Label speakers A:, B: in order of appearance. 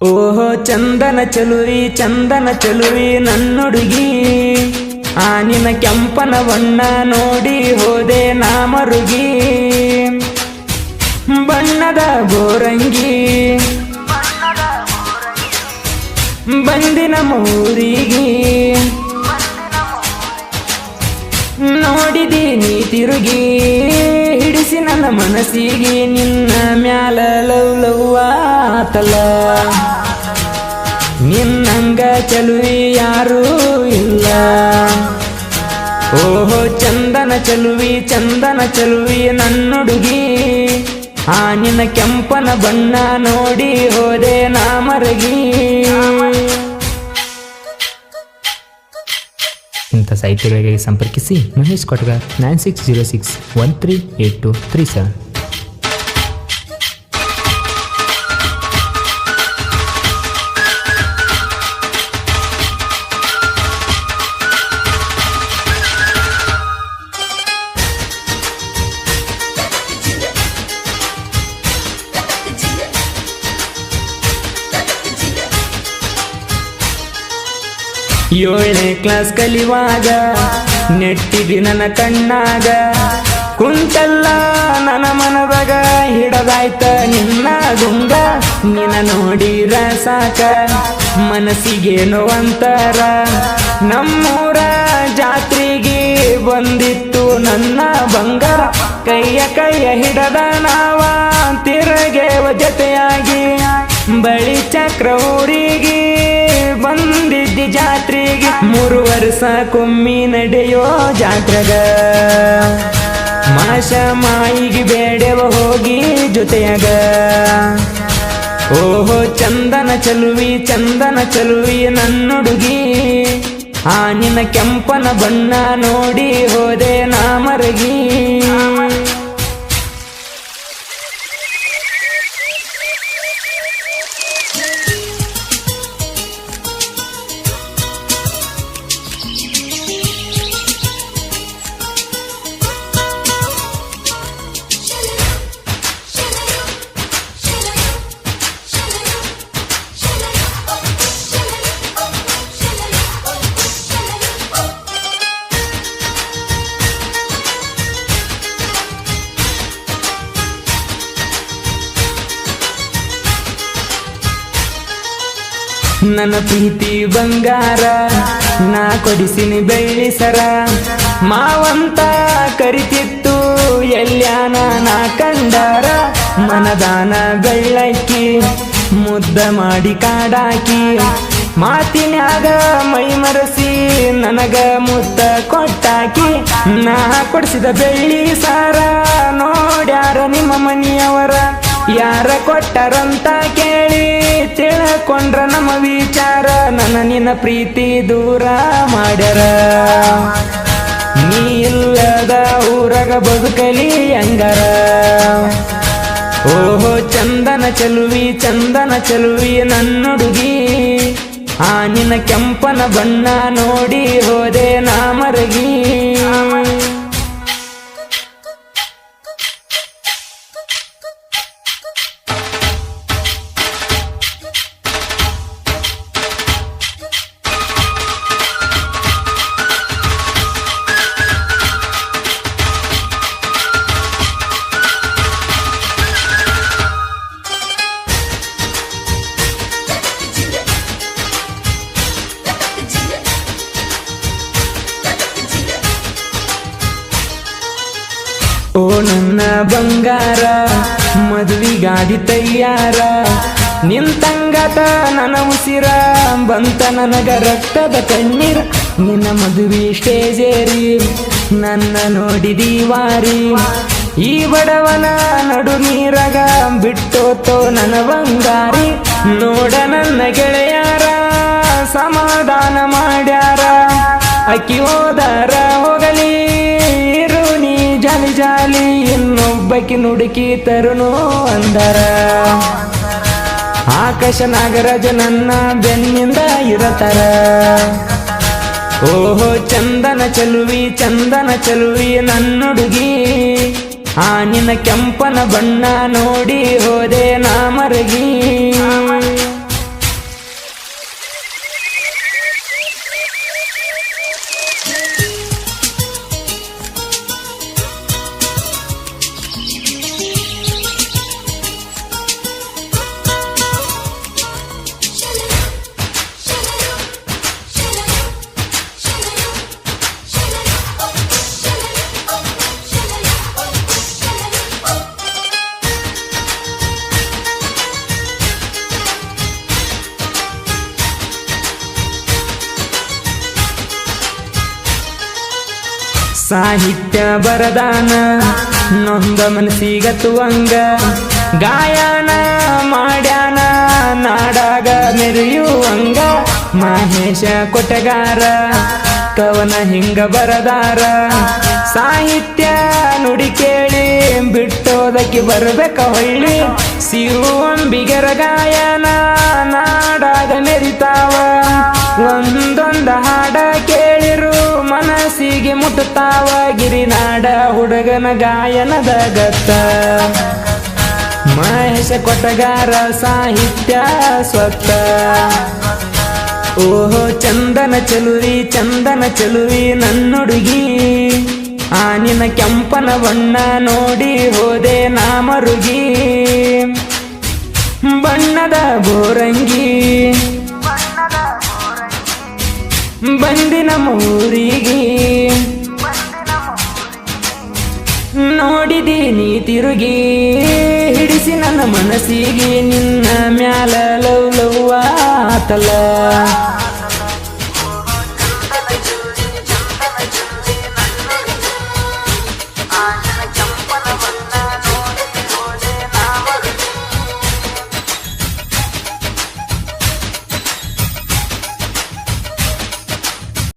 A: ಓಹೋ ಚಂದನ ಚಲುವಿ ನನ್ನುಡುಗಿ ಆ ನಿನ್ನ ಕೆಂಪನ ಬಣ್ಣ ನೋಡಿ ಹೋದೆ ನಾ ಮರುಗಿ ಬಣ್ಣದ ಗೋರಂಗಿ ಬಂದಿನ ಮೂರಿಗೆ ನೋಡಿದಿ ನೀ ತಿರುಗಿ ಹಿಡಿಸಿ ನನ್ನ ಮನಸ್ಸಿಗೆ ನಿನ್ನ ಮ್ಯಾಲ ಲವ್ ಆತಲ್ಲ ನಿನ್ನಂಗ ಚಲುವಿ ಯಾರೂ ಇಲ್ಲ ಓಹೋ ಚಂದನ ಚಲುವಿ ನನ್ನುಡುಗಿ ಆ ನಿನ್ನ ಕೆಂಪನ ಬಣ್ಣ ನೋಡಿ ಹೋದೆ ನಾ ಮರಗಿ.
B: ಇಂಥ ಸಾಹಿತ್ಯಗಳಿಗೆ ಸಂಪರ್ಕಿಸಿ ಮಹೇಶ್ ಕೊಟ್ಗ 9606138237.
A: ಏಳನೇ ಕ್ಲಾಸ್ ಕಲಿಯುವಾಗ ನೆಟ್ಟಿದಿ ನನ್ನ ಕಣ್ಣಾಗ ಕುಂತಲ್ಲ ನನ್ನ ಮನದಾಗ ಹಿಡದಾಯ್ತ ನಿನ್ನ ಗುಂಗ ನಿನ್ನ ನೋಡಿರ ಸಾಕ ಮನಸ್ಸಿಗೇನೋ ಅಂತರ ನಮ್ಮೂರ ಜಾತ್ರೆಗೆ ಬಂದಿತ್ತು ನನ್ನ ಬಂಗಾರ ಕೈಯ ಹಿಡದ ನಾವ ತಿರುಗೇವ ಜೊತೆಯಾಗಿ ಬಳಿ ಚಕ್ರ ಊರಿಗೆ ಬಂದಿದ್ದಿ ಜಾತ್ರೆಗೆ 3 ವರ್ಷ ಕೊಮ್ಮಿ ನಡೆಯೋ ಜಾತ್ರೆಗ ಮಾಷ ಮಾಯಿಗೆ ಬೇಡವ ಹೋಗಿ ಜೊತೆಯಾಗ ಓಹೋ ಚಂದನ ಚಲುವಿ ನನ್ನುಡುಗಿ ಆ ನಿನ್ನ ಕೆಂಪನ ಬಣ್ಣ ನೋಡಿ ಹೋದೆ ನಾ ಮರಗಿ. ನನ್ನ ಪ್ರೀತಿ ಬಂಗಾರ ನಾ ಕೊಡಿಸಿನಿ ಬೆಳ್ಳಿ ಸರ ಮಾವಂತ ಕರಿತಿತ್ತು ಎಲ್ಯಾನ ನಾ ಕಂಡಾರ ಮನದಾನ ಬೆಳ್ಳಕ್ಕಿ ಮುದ್ದ ಮಾಡಿ ಕಾಡಾಕಿ ಮಾತಿನ್ಯಾಗ ಮೈ ಮರಸಿ ನನಗ ಮುದ್ದ ಕೊಟ್ಟಾಕಿ ನಾ ಕೊಡಿಸಿದ ಬೆಳ್ಳಿ ಸಾರ ನೋಡ್ಯಾರ ನಿಮ್ಮ ಮನೆಯವರ ಯಾರ ಕೊಟ್ಟರಂತ ಕೇಳಿ ತಿಳ್ಕೊಂಡ್ರ ನಮ್ಮ ವಿಚಾರ ನನ್ನ ನಿನ್ನ ಪ್ರೀತಿ ದೂರ ಮಾಡ್ಯಾರ ನೀ ಇಲ್ಲದ ಊರಗ ಬದುಕಲಿ ಹಂಗಾರ ಓಹೋ ಚಂದನ ಚಲುವಿ ನನ್ನುಡುಗಿ ಆ ನಿನ್ನ ಕೆಂಪನ ಬಣ್ಣ ನೋಡಿ ಹೋದೆ ನಾ ಮರಗಿ. ಓ ನನ್ನ ಬಂಗಾರ ಮದುವಿಗಾದಿ ತಯ್ಯಾರ ನಿಂತಂಗತ ನನ್ನ ಉಸಿರ ಬಂತ ನನಗ ರಕ್ತದ ಕಣ್ಣೀರ ನಿನ್ನ ಮದುವೆ ಸ್ಟೇಜೇರಿ ನನ್ನ ನೋಡಿದಿ ವಾರಿ ಈ ಬಡವನ ನಡು ನೀರಗ ಬಿಟ್ಟೋತೋ ನನ್ನ ಬಂಗಾರಿ ನೋಡ ನನ್ನ ಗೆಳೆಯಾರ ಸಮಾಧಾನ ಮಾಡ್ಯಾರ ಅಕ್ಕಿ ಹೋದಾರ ಹೋಗಲಿ ಜಾಲಿ ಇನ್ನೊಬ್ಬಕಿ ನುಡುಕಿ ತರುಣು ಅಂದರ ಆಕಾಶ ನಾಗರಾಜ ನನ್ನ ಬೆನ್ನಿಂದ ಇರತರ ಓಹೋ ಚಂದನ ಚಲುವಿ ನನ್ನುಡುಗಿ ಆ ನಿನ್ನ ಕೆಂಪನ ಬಣ್ಣ ನೋಡಿ ಹೋದೆ ನಾ ಮರಗಿ. ಸಾಹಿತ್ಯ ಬರದಾನ ನೊಂದ ಮನಸ್ಸಿಗತ್ತುವಂಗ ಗಾಯನ ಮಾಡ್ಯಾನ ನಾಡಾಗ ಮೆರೆಯುವಂಗ ಮಹೇಶ ಕೊಟಗಾರ ಕವನ ಹಿಂಗ ಬರದಾರ ಸಾಹಿತ್ಯ ನುಡಿ ಕೇಳಿ ಬಿಟ್ಟೋದಕ್ಕೆ ಬರ್ಬೇಕ ಹೊಳ್ಳಿ ಸಿರುವಂಬಿಗರ ಗಾಯನ ನಾಡಾಗ ಮೆರಿತಾವ ಒಂದೊಂದ ಹಾಡ ಕೇಳಿರು ಮನಸ್ಸಿಗೆ ಮುಟ್ಟುತ್ತಾವ ಗಿರಿನಾಡ ಹುಡುಗನ ಗಾಯನದ ಗತ್ತ ಮಹೇಶ ಕೊಟಗಾರ ಸಾಹಿತ್ಯ ಸ್ವತ್ತ ಓಹೋ ಚಂದನ ಚೆಲುವಿ ನನ್ನುಡುಗಿ ಆ ನಿನ್ನ ಕೆಂಪನ ಬಣ್ಣ ನೋಡಿ ಹೋದೆ ನಾ ಮರುಗಿ ಬಣ್ಣದ ಬೋರಂಗಿ ಬಂದಿನ ಮೂರಿಗೆ ನೋಡಿದೀನಿ ತಿರುಗಿ ಹಿಡಿಸಿ ನನ್ನ ಮನಸ್ಸಿಗೆ ನಿನ್ನ ಮ್ಯಾಲ ಲವ್ ಲವ್ ಆತಲ